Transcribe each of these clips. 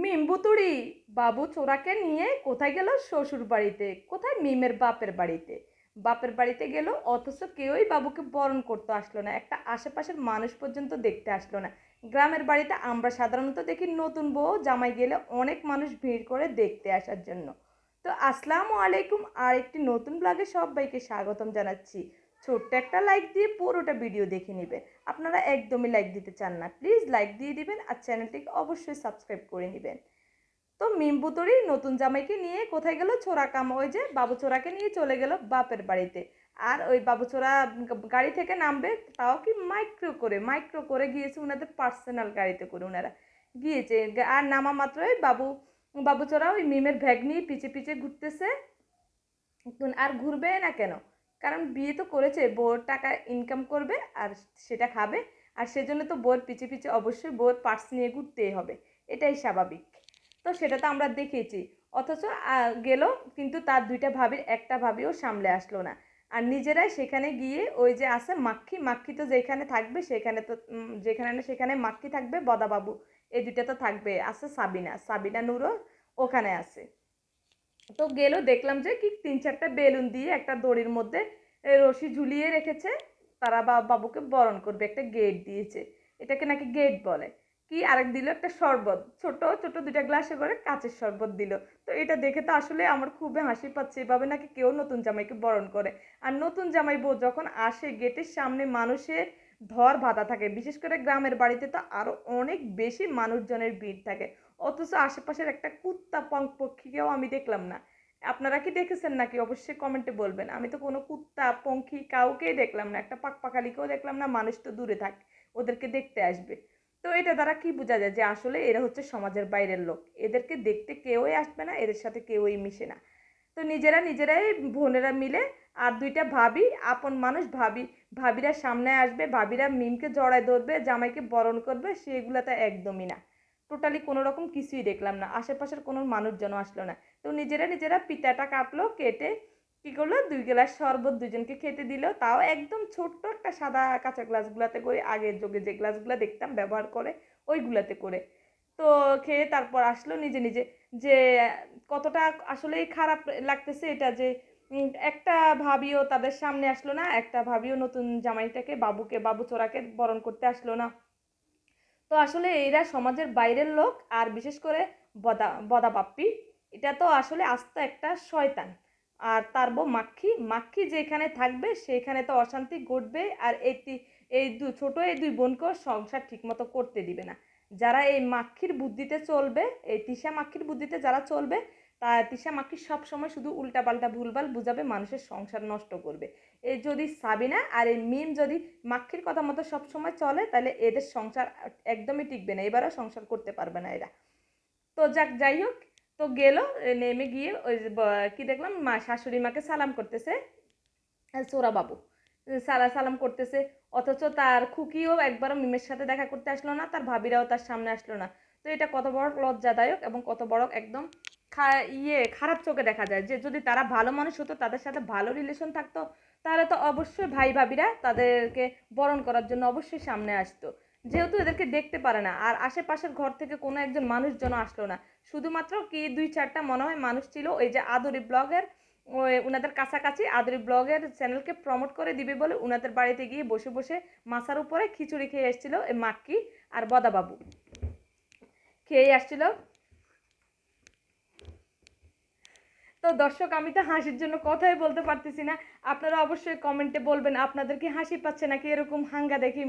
মিম বুতুড়ি বাবু চোরাকে নিয়ে কোথায় গেল? শ্বশুর বাড়িতে। কোথায়? মিমের বাপের বাড়িতে। বাপের বাড়িতে গেল, অথচ কেউই বাবুকে বরণ করতে আসলো না, একটা আশেপাশের মানুষ পর্যন্ত দেখতে আসলো না। গ্রামের বাড়িতে আমরা সাধারণত দেখি নতুন বউ জামাই গেলে অনেক মানুষ ভিড় করে দেখতে আসার জন্য। তো আসসালামু আলাইকুম, আর একটি নতুন ব্লগে সবাইকে স্বাগতম জানাচ্ছি। ছোট্ট একটা লাইক দিয়ে পুরোটা ভিডিও দেখে নেবেন। আপনারা একদমই লাইক দিতে চান না, প্লিজ লাইক দিয়ে দিবেন আর চ্যানেলটিকে অবশ্যই সাবস্ক্রাইব করে নেবেন। তো মিমবুতরি নতুন জামাইকে নিয়ে কোথায় গেল? ছোড়া কাম, ওই যে বাবু চোরাকে নিয়ে চলে গেল বাপের বাড়িতে। আর ওই বাবু চোরা গাড়ি থেকে নামবে, তাও কি মাইক্রো করে গিয়েছে, ওনাদের পার্সোনাল গাড়িতে করে ওনারা গিয়েছে। আর নামা মাত্রই বাবু চোরা ওই মিমের ব্যাগ নিয়ে পিছে পিছে ঘুরতেছে। আর ঘুরবে না কেন? কারণ বিয়ে তো করেছে, বউর টাকা ইনকাম করবে আর সেটা খাবে। আর সেজন্য তো বউর পিছে পিছে অবশ্যই বউর পার্স নিয়ে ঘুরতেই হবে, এটাই স্বাভাবিক। তো সেটা তো আমরা দেখেছি। অথচ গেল, কিন্তু তার দুইটা ভাবির একটা ভাবিও সামলে আসলো না। আর নিজেরাই সেখানে গিয়ে ওই যে আছে মাক্ষী, মাক্ষী তো যেখানে থাকবে সেখানে তো যেখানে না সেখানে মাক্ষী থাকবে, বদাবাবু এই দুইটা তো থাকবে, আছে সাবিনা, সাবিনা নূরও ওখানে আছে। তো গেল, দেখলাম যে কি 3-4টা বেলুন দিয়ে একটা দড়ির মধ্যে রশি ঝুলিয়ে রেখেছে। তারা বাবুকে বরণ করবে, একটা গেট দিয়েছে, এটাকে নাকি গেট বলে। কি আরেক দিল একটা শরবত, ছোট ছোট 2টা গ্লাসে করে কাঁচের শরবত দিল। তো এটা দেখে তো আসলে আমার খুবই হাসি পাচ্ছে, এভাবে নাকি কেউ নতুন জামাইকে বরণ করে। আর নতুন জামাই বউ যখন আসে, গেটের সামনে মানুষের ধর বাঁধা থাকে, বিশেষ করে গ্রামের বাড়িতে তো আরো অনেক বেশি মানুষজনের ভিড় থাকে। অথচ আশেপাশের একটা কুত্তা পক্ষীকেও আমি দেখলাম না। আপনারা কি দেখেছেন নাকি? অবশ্যই কমেন্টে বলবেন। আমি তো কোনো কুত্তা পঙ্খী কাউকেই দেখলাম না, একটা পাকপাখালিকেও দেখলাম না। মানুষ তো দূরে থাক, ওদেরকে দেখতে আসবে। তো এটা দ্বারা কি বোঝা যায়? যে আসলে এরা হচ্ছে সমাজের বাইরের লোক, এদেরকে দেখতে কেউই আসবে না, এদের সাথে কেউই মিশে না। তো নিজেরাই বোনেরা মিলে আর 2টা ভাবি, আপন মানুষ ভাবি, ভাবিরা সামনে আসবে, ভাবিরা মিমকে জড়ায় ধরবে, জামাইকে বরণ করবে, সেগুলো তো একদমই না। টোটালি কোনো রকম কিছুই দেখলাম না, আশেপাশের কোনো মানুষজন আসলো না। তো নিজেরা পিঠাটা কাটলো, কেটে কী করলো, 2 গ্লাস শরবত দুজনকে খেতে দিল, তাও একদম ছোট্ট একটা সাদা কাঁচা গ্লাসগুলাতে করে, আগের যুগে যে গ্লাসগুলো দেখতাম ব্যবহার করে ওইগুলাতে করে। তো খেয়ে তারপর আসলো নিজে নিজে। যে কতটা আসলেই খারাপ লাগতেছে এটা, যে একটা ভাবিও তাদের সামনে আসলো না, একটা ভাবিও নতুন জামাইটাকে বাবু চোরাকে বরণ করতে আসলো না। তো আসলে এরা সমাজের বাইরের লোক, আর বিশেষ করে বদাপাপ্পি, এটা তো আসলে আস্ত একটা শয়তান। আর তার বউ মাক্ষী, মাক্ষী যেখানে থাকবে সেখানে তো অশান্তি ঘটবে। আর এই 2 বোনকেও সংসার ঠিকমতো করতে দিবে না। যারা এই মাক্ষীর বুদ্ধিতে চলবে, এই তিশা মাক্ষীর বুদ্ধিতে যারা চলবে, তা তিশা মাক্ষী সবসময় শুধু উল্টাপাল্টা ভুলভাল বুঝাবে, মানুষের সংসার নষ্ট করবে। এই যদি সাবিনা আর এই মিম যদি মাক্ষীর কথা মতো সবসময় চলে, তাহলে এদের সংসার একদমই টিকবে না, এবারও সংসার করতে পারবে না এরা। তো যাই হোক, তো গেল, নেমে গিয়ে ওই যে কি দেখলাম, মা শাশুড়ি মাকে সালাম করতেছে, সোরা বাবু সালাম করতেছে। অথচ তার খুকিও একবারও মিমের সাথে দেখা করতে আসলো না, তার ভাবিরাও তার সামনে আসলো না। তো এটা কত বড় লজ্জাদায়ক এবং কত বড় একদম খারাপ চোখে দেখা যায়। যে যদি তারা ভালো মানুষ হতো, তাদের সাথে ভালো রিলেশন থাকতো, তাহলে তো অবশ্যই ভাই ভাবিরা তাদেরকে বরণ করার জন্য অবশ্যই সামনে আসতো। যেহেতু এদেরকে দেখতে পারে না, আর আশেপাশের ঘর থেকে কোনো একজন মানুষজন আসলো না, শুধুমাত্র কি 2-4টা মনে হয় মানুষ ছিল, ওই যে আদরি ব্লগের, ওই উনাদের কাছাকাছি আদরি ব্লগের চ্যানেলকে প্রমোট করে দিবে বলে উনাদের বাড়িতে গিয়ে বসে বসে মাথার উপরে খিচুড়ি খেয়ে এসেছিল এই মাক্কি আর বদাবাবু খেয়ে আসছিল। তো দর্শক, আমি তো হাসির জন্য কথাই বলতে পারতেছি না। আপনারা অবশ্যই কমেন্টে বলবেন আপনাদের কি হাসি পাচ্ছে নাকি এরকম হাঙ্গা দেখে,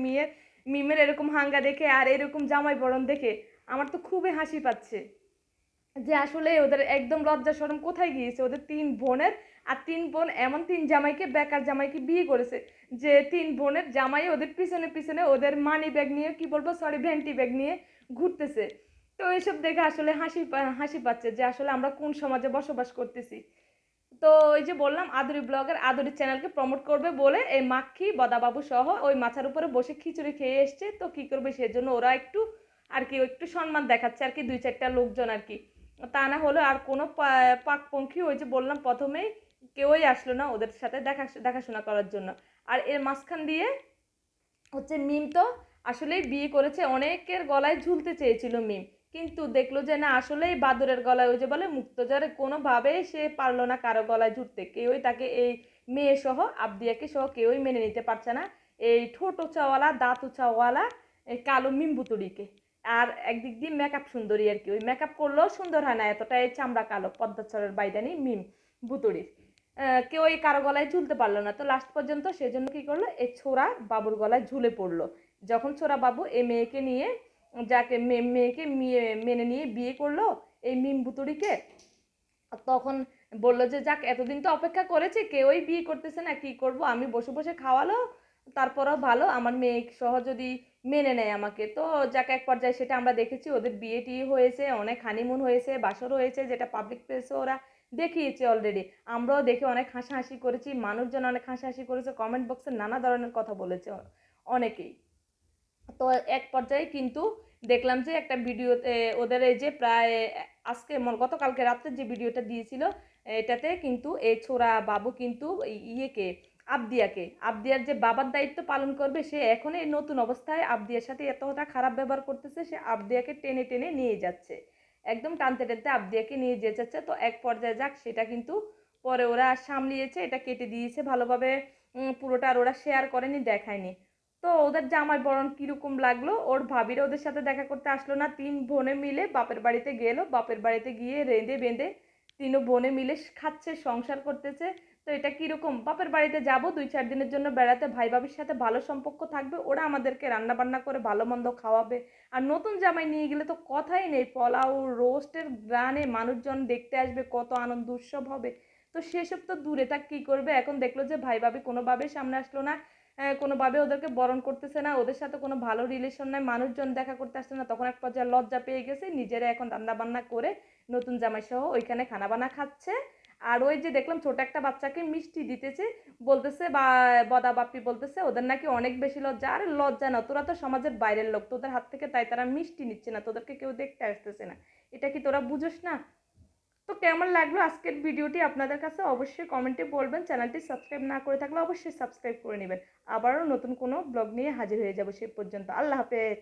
মিমের এরকম হাঙ্গা দেখে আর এরকম জামাই বরণ দেখে। আমার তো খুবই হাসি পাচ্ছে যে আসলে ওদের একদম লজ্জা শরম কোথায় গিয়েছে, ওদের 3 বোনের। আর 3 বোন এমন 3 জামাইকে, বেকার জামাইকে বিয়ে করেছে, যে 3 বোনের জামাই ওদের পিছনে পিছনে ওদের মানি ব্যাগ নিয়ে, কি বলবো, সরি, ভ্যান্টি ব্যাগ নিয়ে ঘুরতেছে। তো এইসব দেখে আসলে হাসি পাচ্ছে যে আসলে আমরা কোন সমাজে বসবাস করতেছি। তো ওই যে বললাম, আদুরি ব্লগের আদুরি চ্যানেলকে প্রমোট করবে বলে এই মাক্ষী বদাবাবু সহ ওই মাথার উপরে বসে খিচুড়ি খেয়ে এসছে। তো কি করবে, সেজন্য ওরা একটু আর কি একটু সম্মান দেখাচ্ছে আর কি, 2-4টা লোকজন আর কি। তা না হলে আর কোনো পাকপঙ্খী, ওই যে বললাম প্রথমেই, কেউই আসলো না ওদের সাথে দেখাশোনা করার জন্য। আর এর মাঝখান দিয়ে হচ্ছে মিম তো আসলেই বিয়ে করেছে, অনেকের গলায় ঝুলতে চেয়েছিল মিম, কিন্তু দেখলো যে না আসলেই বাদুড়ের গলায় ওই যে বলে মুক্তঝরে কোনোভাবেই সে পারলো না কারো গলায় জুটতে। কেউই তাকে এই মেয়ে সহ আবদিয়াকে সহ কেউই মেনে নিতে পারছে না এই ঠোঁট উঁচাওয়ালা দাঁত উঁচাওয়ালা এই কালো মিম্বুতুড়িকে। আর একদিক দিয়ে মেকআপ সুন্দরী আর কি, ওই মেকআপ করলেও সুন্দর হয় না, এতটা এই চামড়া কালো পদ্মাচরের বাইদানি মিম বুতুড়ির। কেউ এই কারো গলায় ঝুলতে পারলো না, তো লাস্ট পর্যন্ত সেজন্য কি করলো, এই ছোড়া বাবুর গলায় ঝুলে পড়লো। যখন ছোড়া বাবু এই মেয়েকে নিয়ে যাকে মেয়েকে মেনে নিয়ে বিয়ে করলো এই মিম বুতুড়িকে, তখন বললো যে যাক এতদিন তো অপেক্ষা করেছি, কেউই বিয়ে করতেছে না, কি করব আমি বসে বসে খাওয়ালো, তারপরেও ভালো আমার মেয়ে সহ যদি মেনে নেয় আমাকে, তো যাক এক পর্যায়ে সেটা আমরা দেখেছি, ওদের বিয়ে টিয়ে হয়েছে, অনেক হানিমুন হয়েছে, বাসর হয়েছে, যেটা পাবলিক প্লেসে ওরা দেখিয়েছে অলরেডি। আমরাও দেখে অনেক হাসাহাসি করেছি, মানুষজন অনেক হাসাহাসি করেছে, কমেন্ট বক্সে নানা ধরনের কথা বলেছে অনেকেই। তো এক পর্যায়ে কিন্তু দেখলাম যে একটা ভিডিওতে ওদের এই যে প্রায় আজকে গতকালকে রাত্রে যে ভিডিওটা দিয়েছিল, এটাতে কিন্তু এই ছোড়া বাবু কিন্তু ইয়েকে আবদিয়ার যে বাবার দায়িত্ব পালন করবে, সে এখন এই নতুন অবস্থায় আবদিয়ার সাথে এতটা খারাপ ব্যবহার করতেছে, সে আবদিয়াকে টেনে টেনে নিয়ে যাচ্ছে, একদম টানতে টানতে আবদিয়াকে নিয়ে যেতে চাচ্ছে। তো এক পর্যায়ে যাক সেটা কিন্তু পরে ওরা সামলিয়েছে, এটা কেটে দিয়েছে ভালোভাবে, পুরোটা আর ওরা শেয়ার করেনি, দেখায়নি। তো ওদের জামাই বরণ কিরকম লাগলো, ওর ভাবিরা ওদের সাথে দেখা করতে আসলো না, 3 বোনে মিলে বাপের বাড়িতে গেল, বাপের বাড়িতে গিয়ে রেঁধে বেঁধে 3 বোনে মিলে খাচ্ছে, সংসার করতেছে। তো এটা কিরকম, বাপের বাড়িতে যাব 2-4 দিনের জন্য বেড়াতে, ভাই ভাবির সাথে ভালো সম্পর্ক থাকবে, ওরা আমাদেরকে রান্না বান্না করে ভালো মন্দ খাওয়াবে, আর নতুন জামাই নিয়ে গেলে তো কথাই নেই, পোলাও রোস্টের গ্রানে মানুষজন দেখতে আসবে, কত আনন্দ উৎসব হবে। তো সেসব তো দূরে থাক, কী করবে, এখন দেখলো যে ভাই ভাবি কোনোভাবেই সামনে আসলো না, কোনোভাবে ওদেরকে বরণ করতেছে না, ওদের সাথে কোনো ভালো রিলেশন নাই, মানুষজন দেখা করতে আসছে না, তখন এক পর্যায়ে লজ্জা পেয়ে গেছে, নিজেরা এখন রান্না বান্না করে নতুন জামাই সহ ওইখানে খানা বানা খাচ্ছে। আর ওই যে দেখলাম ছোট একটা বাচ্চাকে মিষ্টি দিতেছে, বলতেছে বা বদা বাপ্পি বলতেছে ওদের নাকি অনেক বেশি লজ্জা। আরে লজ্জা না, তোরা তো সমাজের বাইরের লোক, তোদের হাত থেকে তাই তারা মিষ্টি নিচ্ছে না, তোদেরকে কেউ দেখতে আসতেছে না, এটা কি তোরা বুঝোস না? তো কেমন লাগলো আজকের ভিডিওটি আপনাদের কাছে অবশ্যই কমেন্টে বলবেন, চ্যানেলটি সাবস্ক্রাইব না করে থাকলে অবশ্যই সাবস্ক্রাইব করে নেবেন। আবারও নতুন কোনো ব্লগ নিয়ে হাজির হয়ে যাব, সে পর্যন্ত আল্লাহ হাফেজ।